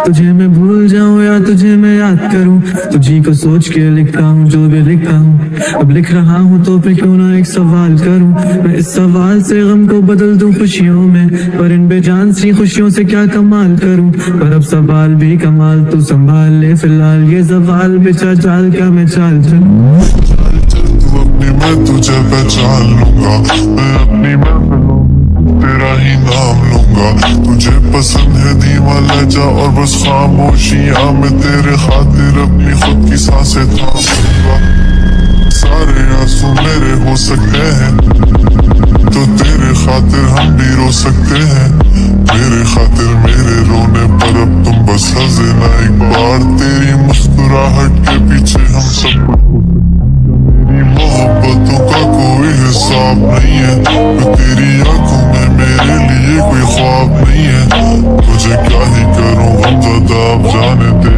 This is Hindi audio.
तुझे मैं भूल जाऊं या तुझे मैं याद करूं, तुझी को सोच के लिखता हूँ जो भी लिखता हूँ। अब लिख रहा हूँ तो फिर क्यों ना एक सवाल करूं, मैं इस सवाल से गम को बदल दूं खुशियों में, पर इन बेजान सी खुशियों से क्या कमाल करूं। पर अब सवाल भी कमाल तू संभाल ले फिलहाल, ये सवाल बेचा चाल क्या मैं चाल चलूं। तू अपनी मैं तुझे पहचान लूंगा, मैं अपनी महफिलों में तेरा ही नाम लूंगा। तुझे पसंद है धीमा लहजा और बस खामोशियां, मैं तेरे खातिर अपनी खुद की सांसें थाम लूंगा। सारे आंसू मेरे हो सकते हैं तो तेरे खातिर हम भी रो सकते हैं। मेरे खातिर मेरे रोने पर अब तुम बस हंसे ना एक बार, तेरी मुस्कुराहट के पीछे हम सब कुछ हो सकते हैं। मेरी मोहब्बतों का कोई हिसाब नहीं है, तो तेरी आंखों में मेरे लिए कोई ख्वाब नहीं है। तुझे क्या ही करूं गमज़दा अब जाने दे,